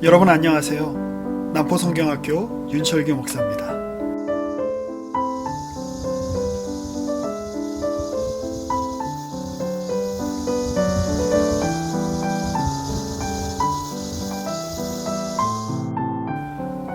여러분 안녕하세요. 남포성경학교 윤철규 목사입니다.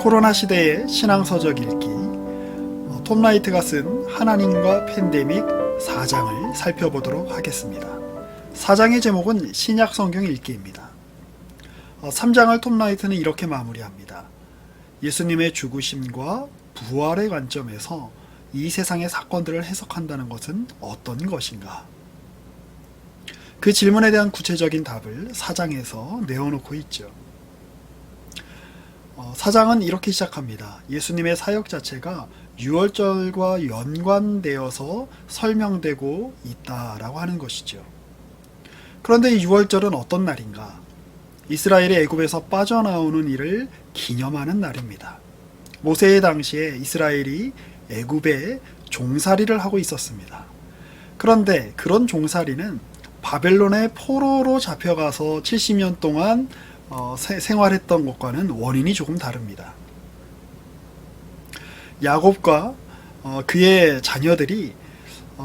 코로나 시대의 신앙서적 읽기, 톰 라이트가 쓴 하나님과 팬데믹 4장을 살펴보도록 하겠습니다. 4장의 제목은 신약 성경 읽기입니다. 3장을 톰 라이트는 이렇게 마무리합니다. 예수님의 죽으심과 부활의 관점에서 이 세상의 사건들을 해석한다는 것은 어떤 것인가? 그 질문에 대한 구체적인 답을 4장에서 내어놓고 있죠. 4장은 이렇게 시작합니다. 예수님의 사역 자체가 유월절과 연관되어서 설명되고 있다라고 하는 것이죠. 그런데 이 유월절은 어떤 날인가? 이스라엘이 애굽에서 빠져나오는 일을 기념하는 날입니다. 모세의 당시에 이스라엘이 애굽에 종살이를 하고 있었습니다. 그런데 그런 종살이는 바벨론의 포로로 잡혀가서 70년 동안 생활했던 것과는 원인이 조금 다릅니다. 야곱과 그의 자녀들이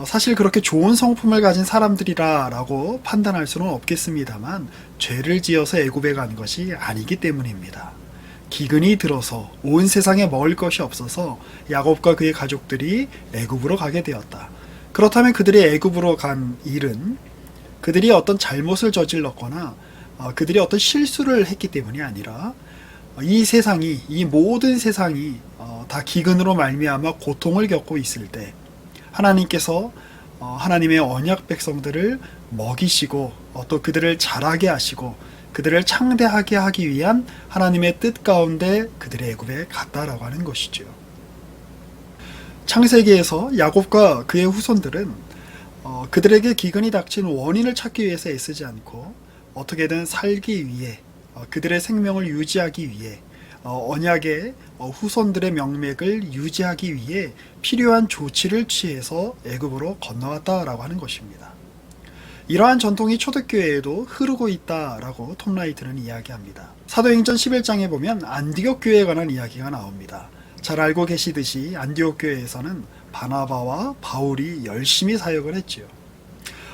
사실 그렇게 좋은 성품을 가진 사람들이라고 판단할 수는 없겠습니다만 죄를 지어서 애굽에 간 것이 아니기 때문입니다. 기근이 들어서 온 세상에 먹을 것이 없어서 야곱과 그의 가족들이 애굽으로 가게 되었다. 그렇다면 그들이 애굽으로 간 일은 그들이 어떤 잘못을 저질렀거나 그들이 어떤 실수를 했기 때문이 아니라 이 모든 세상이 다 기근으로 말미암아 고통을 겪고 있을 때 하나님께서 하나님의 언약 백성들을 먹이시고 또 그들을 자라게 하시고 그들을 창대하게 하기 위한 하나님의 뜻 가운데 그들의 애굽에 갔다라고 하는 것이죠. 창세기에서 야곱과 그의 후손들은 그들에게 기근이 닥친 원인을 찾기 위해서 애쓰지 않고 어떻게든 살기 위해 그들의 생명을 유지하기 위해 언약의 후손들의 명맥을 유지하기 위해 필요한 조치를 취해서 애굽으로 건너왔다라고 하는 것입니다. 이러한 전통이 초대교회에도 흐르고 있다라고 톰 라이트는 이야기합니다. 사도행전 11장에 보면 안디옥 교회에 관한 이야기가 나옵니다. 잘 알고 계시듯이 안디옥 교회에서는 바나바와 바울이 열심히 사역을 했지요.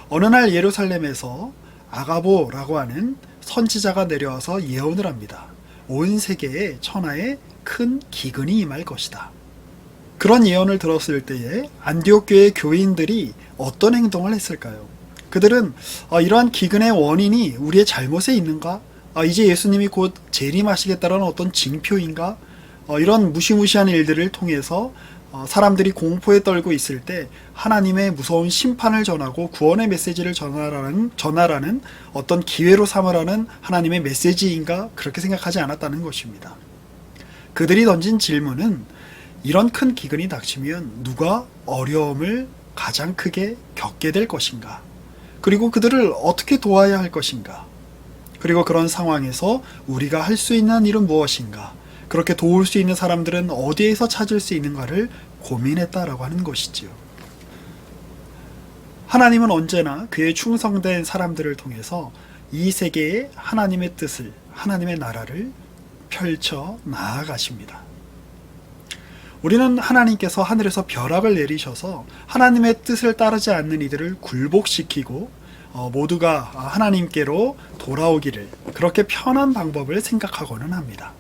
어느 날 예루살렘에서 아가보라고 하는 선지자가 내려와서 예언을 합니다. 온 세계에 천하에 큰 기근이 임할 것이다. 그런 예언을 들었을 때에 안디옥 교회 교인들이 어떤 행동을 했을까요? 그들은 이러한 기근의 원인이 우리의 잘못에 있는가? 이제 예수님이 곧 재림하시겠다는 어떤 징표인가? 이런 무시무시한 일들을 통해서 사람들이 공포에 떨고 있을 때 하나님의 무서운 심판을 전하고 구원의 메시지를 전하라는 어떤 기회로 삼으라는 하나님의 메시지인가? 그렇게 생각하지 않았다는 것입니다. 그들이 던진 질문은 이런 큰 기근이 닥치면 누가 어려움을 가장 크게 겪게 될 것인가? 그리고 그들을 어떻게 도와야 할 것인가? 그리고 그런 상황에서 우리가 할 수 있는 일은 무엇인가? 그렇게 도울 수 있는 사람들은 어디에서 찾을 수 있는가를 고민했다라고 하는 것이지요. 하나님은 언제나 그의 충성된 사람들을 통해서 이 세계에 하나님의 뜻을, 하나님의 나라를 펼쳐 나아가십니다. 우리는 하나님께서 하늘에서 벼락을 내리셔서 하나님의 뜻을 따르지 않는 이들을 굴복시키고 모두가 하나님께로 돌아오기를 그렇게 편한 방법을 생각하고는 합니다.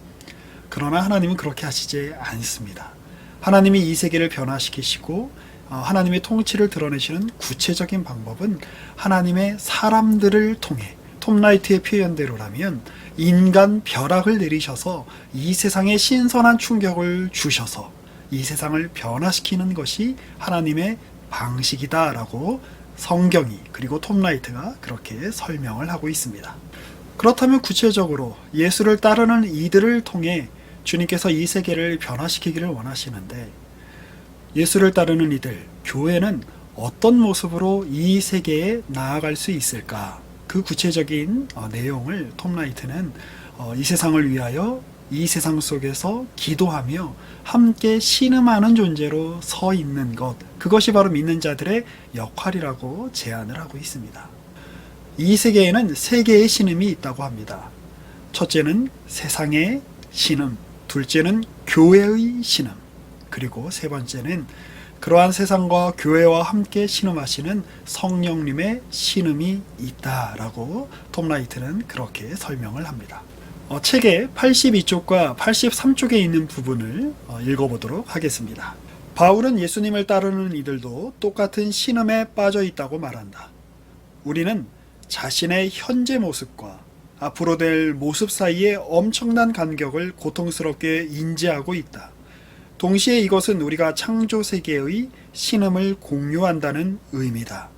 그러나 하나님은 그렇게 하시지 않습니다. 하나님이 이 세계를 변화시키시고 하나님의 통치를 드러내시는 구체적인 방법은 하나님의 사람들을 통해 톰 라이트의 표현대로라면 인간 벼락을 내리셔서 이 세상에 신선한 충격을 주셔서 이 세상을 변화시키는 것이 하나님의 방식이다라고 성경이 그리고 톰 라이트가 그렇게 설명을 하고 있습니다. 그렇다면 구체적으로 예수를 따르는 이들을 통해 주님께서 이 세계를 변화시키기를 원하시는데 예수를 따르는 이들, 교회는 어떤 모습으로 이 세계에 나아갈 수 있을까? 그 구체적인 내용을 톰 라이트는 이 세상을 위하여 이 세상 속에서 기도하며 함께 신음하는 존재로 서 있는 것, 그것이 바로 믿는 자들의 역할이라고 제안을 하고 있습니다. 이 세계에는 세 개의 신음이 있다고 합니다. 첫째는 세상의 신음, 둘째는 교회의 신음, 그리고 세 번째는 그러한 세상과 교회와 함께 신음하시는 성령님의 신음이 있다라고 톰 라이트는 그렇게 설명을 합니다. 책의 82쪽과 83쪽에 있는 부분을 읽어보도록 하겠습니다. 바울은 예수님을 따르는 이들도 똑같은 신음에 빠져 있다고 말한다. 우리는 자신의 현재 모습과 앞으로 될 모습 사이에 엄청난 간격을 고통스럽게 인지하고 있다. 동시에 이것은 우리가 창조 세계의 신음을 공유한다는 의미다.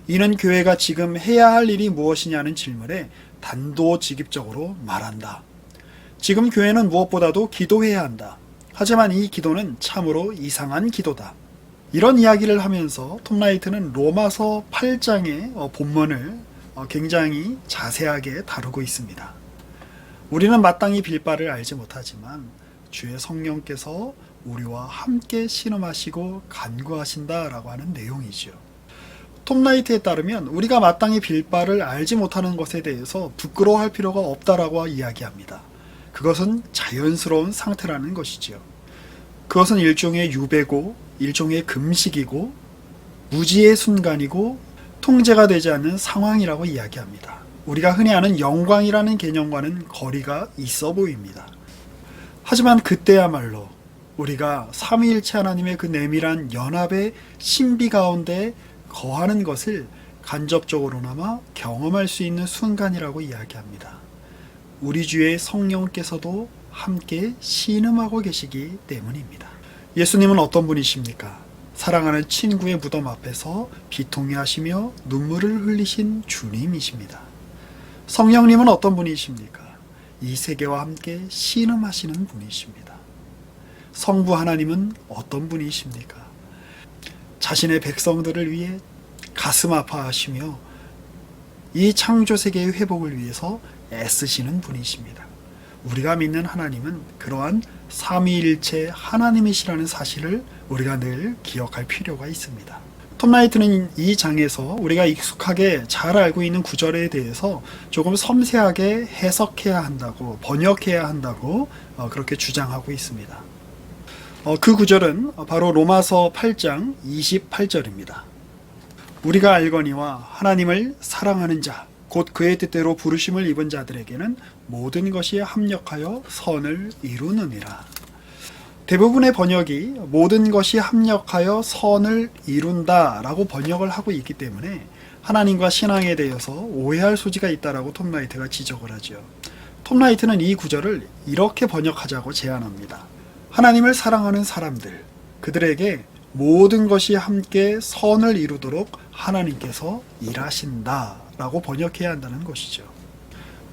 이는 교회가 지금 해야 할 일이 무엇이냐는 질문에 단도직입적으로 말한다. 지금 교회는 무엇보다도 기도해야 한다. 하지만 이 기도는 참으로 이상한 기도다. 이런 이야기를 하면서 톰 라이트는 로마서 8장의 본문을 굉장히 자세하게 다루고 있습니다. 우리는 마땅히 빌 바를 알지 못하지만 주의 성령께서 우리와 함께 신음하시고 간구하신다라고 하는 내용이죠. 톰 라이트에 따르면 우리가 마땅히 빌 바를 알지 못하는 것에 대해서 부끄러워할 필요가 없다라고 이야기합니다. 그것은 자연스러운 상태라는 것이지요. 그것은 일종의 유배고 일종의 금식이고 무지의 순간이고 통제가 되지 않는 상황이라고 이야기합니다. 우리가 흔히 아는 영광이라는 개념과는 거리가 있어 보입니다. 하지만 그때야말로 우리가 삼위일체 하나님의 그 내밀한 연합의 신비 가운데 거하는 것을 간접적으로나마 경험할 수 있는 순간이라고 이야기합니다. 우리 주의 성령께서도 함께 신음하고 계시기 때문입니다. 예수님은 어떤 분이십니까? 사랑하는 친구의 무덤 앞에서 비통해 하시며 눈물을 흘리신 주님이십니다. 성령님은 어떤 분이십니까? 이 세계와 함께 신음하시는 분이십니다. 성부 하나님은 어떤 분이십니까? 자신의 백성들을 위해 가슴 아파하시며 이 창조세계의 회복을 위해서 애쓰시는 분이십니다. 우리가 믿는 하나님은 그러한 삼위일체 하나님이시라는 사실을 우리가 늘 기억할 필요가 있습니다. 톰 라이트는 이 장에서 우리가 익숙하게 잘 알고 있는 구절에 대해서 조금 섬세하게 해석해야 한다고, 번역해야 한다고 그렇게 주장하고 있습니다. 그 구절은 바로 로마서 8장 28절입니다. 우리가 알거니와 하나님을 사랑하는 자, 곧 그의 뜻대로 부르심을 입은 자들에게는 모든 것이 합력하여 선을 이루느니라. 대부분의 번역이 모든 것이 합력하여 선을 이룬다 라고 번역을 하고 있기 때문에 하나님과 신앙에 대해서 오해할 소지가 있다라고 톰 라이트가 지적을 하죠. 톰 라이트는 이 구절을 이렇게 번역하자고 제안합니다. 하나님을 사랑하는 사람들, 그들에게 모든 것이 함께 선을 이루도록 하나님께서 일하신다 라고 번역해야 한다는 것이죠.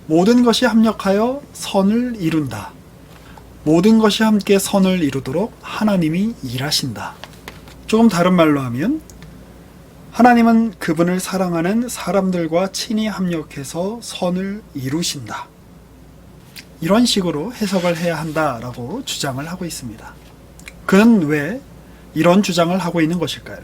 모든 것이 합력하여 선을 이룬다. 모든 것이 함께 선을 이루도록 하나님이 일하신다. 조금 다른 말로 하면 하나님은 그분을 사랑하는 사람들과 친히 합력해서 선을 이루신다. 이런 식으로 해석을 해야 한다라고 주장을 하고 있습니다. 그는 왜 이런 주장을 하고 있는 것일까요?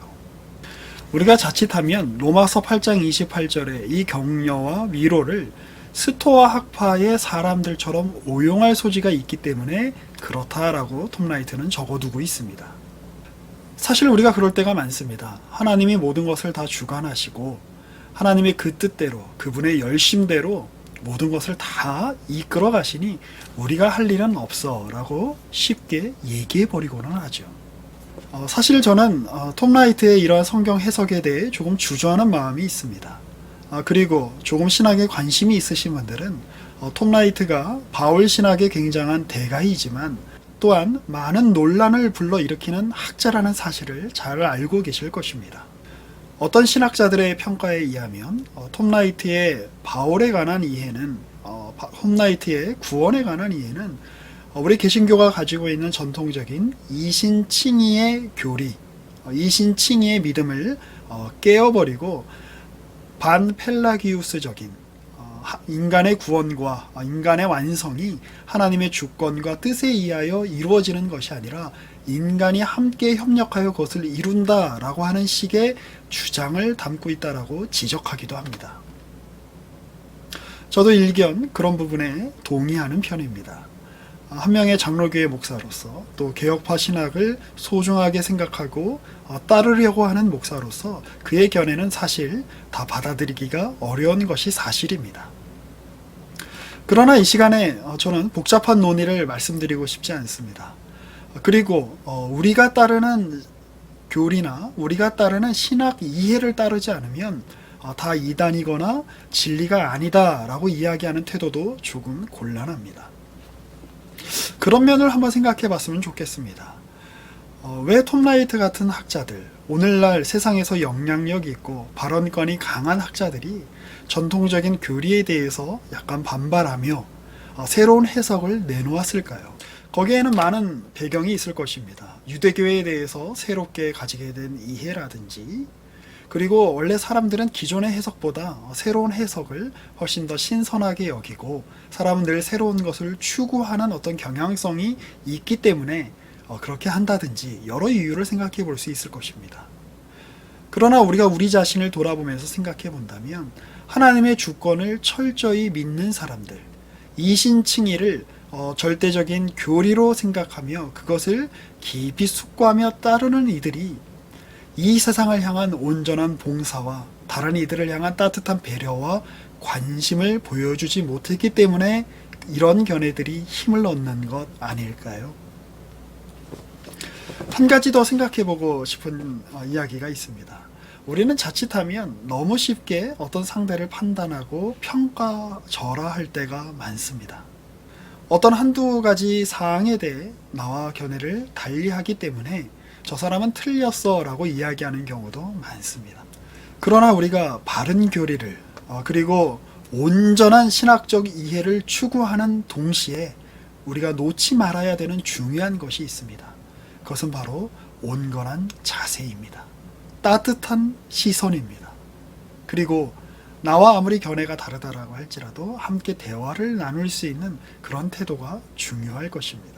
우리가 자칫하면 로마서 8장 28절의 이 격려와 위로를 스토아 학파의 사람들처럼 오용할 소지가 있기 때문에 그렇다라고 톰 라이트는 적어두고 있습니다. 사실 우리가 그럴 때가 많습니다. 하나님이 모든 것을 다 주관하시고 하나님의 그 뜻대로 그분의 열심대로 모든 것을 다 이끌어 가시니 우리가 할 일은 없어 라고 쉽게 얘기해 버리고는 하죠. 사실 저는 톰 라이트의 이러한 성경 해석에 대해 조금 주저하는 마음이 있습니다. 그리고 조금 신학에 관심이 있으신 분들은 톰 라이트가 바울 신학의 굉장한 대가이지만 또한 많은 논란을 불러일으키는 학자라는 사실을 잘 알고 계실 것입니다. 어떤 신학자들의 평가에 의하면 톰 라이트의 바울에 관한 이해는 톰 라이트의 구원에 관한 이해는 우리 개신교가 가지고 있는 전통적인 이신칭의의 교리, 이신칭의의 믿음을 깨어버리고 반펠라기우스적인 인간의 구원과 인간의 완성이 하나님의 주권과 뜻에 의하여 이루어지는 것이 아니라 인간이 함께 협력하여 그것을 이룬다라고 하는 식의 주장을 담고 있다라고 지적하기도 합니다. 저도 일견 그런 부분에 동의하는 편입니다. 한 명의 장로교회 목사로서 또 개혁파 신학을 소중하게 생각하고 따르려고 하는 목사로서 그의 견해는 사실 다 받아들이기가 어려운 것이 사실입니다. 그러나 이 시간에 저는 복잡한 논의를 말씀드리고 싶지 않습니다. 그리고 우리가 따르는 교리나 우리가 따르는 신학 이해를 따르지 않으면 다 이단이거나 진리가 아니다 라고 이야기하는 태도도 조금 곤란합니다. 그런 면을 한번 생각해 봤으면 좋겠습니다. 왜 톰 라이트 같은 학자들, 오늘날 세상에서 영향력 있고 발언권이 강한 학자들이 전통적인 교리에 대해서 약간 반발하며 새로운 해석을 내놓았을까요? 거기에는 많은 배경이 있을 것입니다. 유대교에 대해서 새롭게 가지게 된 이해라든지, 그리고 원래 사람들은 기존의 해석보다 새로운 해석을 훨씬 더 신선하게 여기고 사람은 늘 새로운 것을 추구하는 어떤 경향성이 있기 때문에 그렇게 한다든지 여러 이유를 생각해 볼 수 있을 것입니다. 그러나 우리가 우리 자신을 돌아보면서 생각해 본다면 하나님의 주권을 철저히 믿는 사람들, 이신칭의를 절대적인 교리로 생각하며 그것을 깊이 숙고하며 따르는 이들이 이 세상을 향한 온전한 봉사와 다른 이들을 향한 따뜻한 배려와 관심을 보여주지 못했기 때문에 이런 견해들이 힘을 얻는 것 아닐까요? 한 가지 더 생각해보고 싶은 이야기가 있습니다. 우리는 자칫하면 너무 쉽게 어떤 상대를 판단하고 평가절하할 때가 많습니다. 어떤 한두 가지 사항에 대해 나와 견해를 달리하기 때문에 저 사람은 틀렸어 라고 이야기하는 경우도 많습니다. 그러나 우리가 바른 교리를 그리고 온전한 신학적 이해를 추구하는 동시에 우리가 놓지 말아야 되는 중요한 것이 있습니다. 그것은 바로 온건한 자세입니다. 따뜻한 시선입니다. 그리고 나와 아무리 견해가 다르다라고 할지라도 함께 대화를 나눌 수 있는 그런 태도가 중요할 것입니다.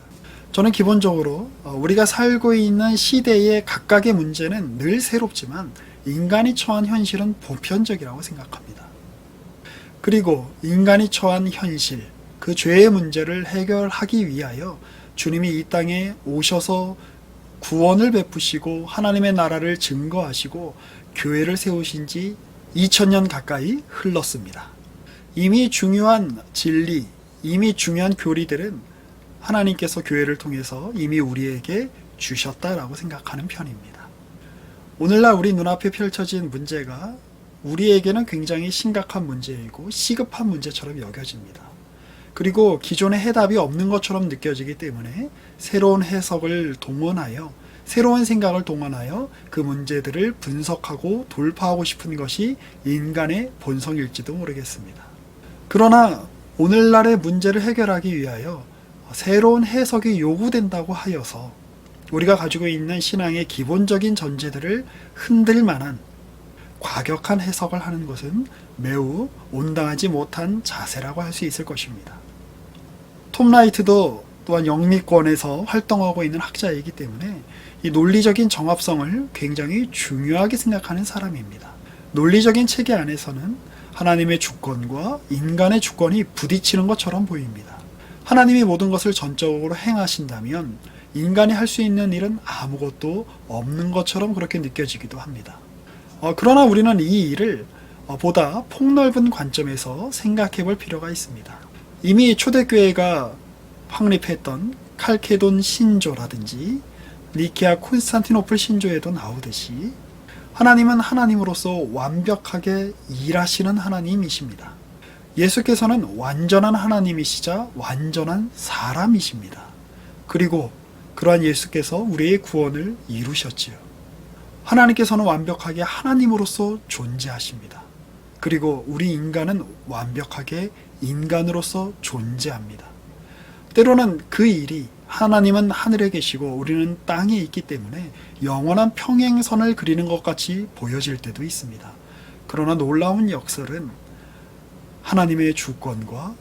저는 기본적으로 우리가 살고 있는 시대의 각각의 문제는 늘 새롭지만 인간이 처한 현실은 보편적이라고 생각합니다. 그리고 인간이 처한 현실, 그 죄의 문제를 해결하기 위하여 주님이 이 땅에 오셔서 구원을 베푸시고 하나님의 나라를 증거하시고 교회를 세우신 지 2000년 가까이 흘렀습니다. 이미 중요한 진리, 이미 중요한 교리들은 하나님께서 교회를 통해서 이미 우리에게 주셨다라고 생각하는 편입니다. 오늘날 우리 눈앞에 펼쳐진 문제가 우리에게는 굉장히 심각한 문제이고 시급한 문제처럼 여겨집니다. 그리고 기존의 해답이 없는 것처럼 느껴지기 때문에 새로운 해석을 동원하여 새로운 생각을 동원하여 그 문제들을 분석하고 돌파하고 싶은 것이 인간의 본성일지도 모르겠습니다. 그러나 오늘날의 문제를 해결하기 위하여 새로운 해석이 요구된다고 하여서 우리가 가지고 있는 신앙의 기본적인 전제들을 흔들 만한 과격한 해석을 하는 것은 매우 온당하지 못한 자세라고 할 수 있을 것입니다. 톰 라이트도 또한 영미권에서 활동하고 있는 학자이기 때문에 이 논리적인 정합성을 굉장히 중요하게 생각하는 사람입니다. 논리적인 체계 안에서는 하나님의 주권과 인간의 주권이 부딪히는 것처럼 보입니다. 하나님이 모든 것을 전적으로 행하신다면 인간이 할 수 있는 일은 아무것도 없는 것처럼 그렇게 느껴지기도 합니다. 그러나 우리는 이 일을 보다 폭넓은 관점에서 생각해 볼 필요가 있습니다. 이미 초대교회가 확립했던 칼케돈 신조라든지 니케아 콘스탄티노플 신조에도 나오듯이 하나님은 하나님으로서 완벽하게 일하시는 하나님이십니다. 예수께서는 완전한 하나님이시자 완전한 사람이십니다. 그리고 그러한 예수께서 우리의 구원을 이루셨지요. 하나님께서는 완벽하게 하나님으로서 존재하십니다. 그리고 우리 인간은 완벽하게 인간으로서 존재합니다. 때로는 그 일이 하나님은 하늘에 계시고 우리는 땅에 있기 때문에 영원한 평행선을 그리는 것 같이 보여질 때도 있습니다. 그러나 놀라운 역설은 하나님의 주권과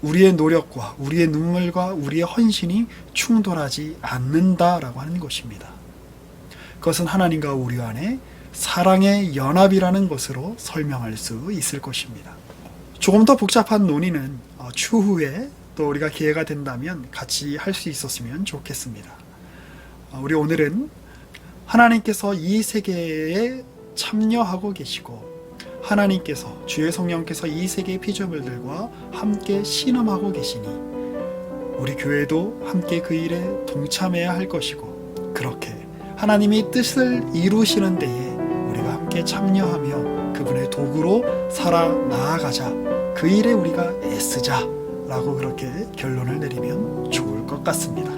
우리의 노력과 우리의 눈물과 우리의 헌신이 충돌하지 않는다라고 하는 것입니다. 그것은 하나님과 우리 안에 사랑의 연합이라는 것으로 설명할 수 있을 것입니다. 조금 더 복잡한 논의는 추후에 또 우리가 기회가 된다면 같이 할 수 있었으면 좋겠습니다. 우리 오늘은 하나님께서 이 세계에 참여하고 계시고 하나님께서 주의 성령께서 이 세계의 피조물들과 함께 신음하고 계시니 우리 교회도 함께 그 일에 동참해야 할 것이고 그렇게 하나님이 뜻을 이루시는 데에 우리가 함께 참여하며 그분의 도구로 살아 나아가자. 그 일에 우리가 애쓰자 라고 그렇게 결론을 내리면 좋을 것 같습니다.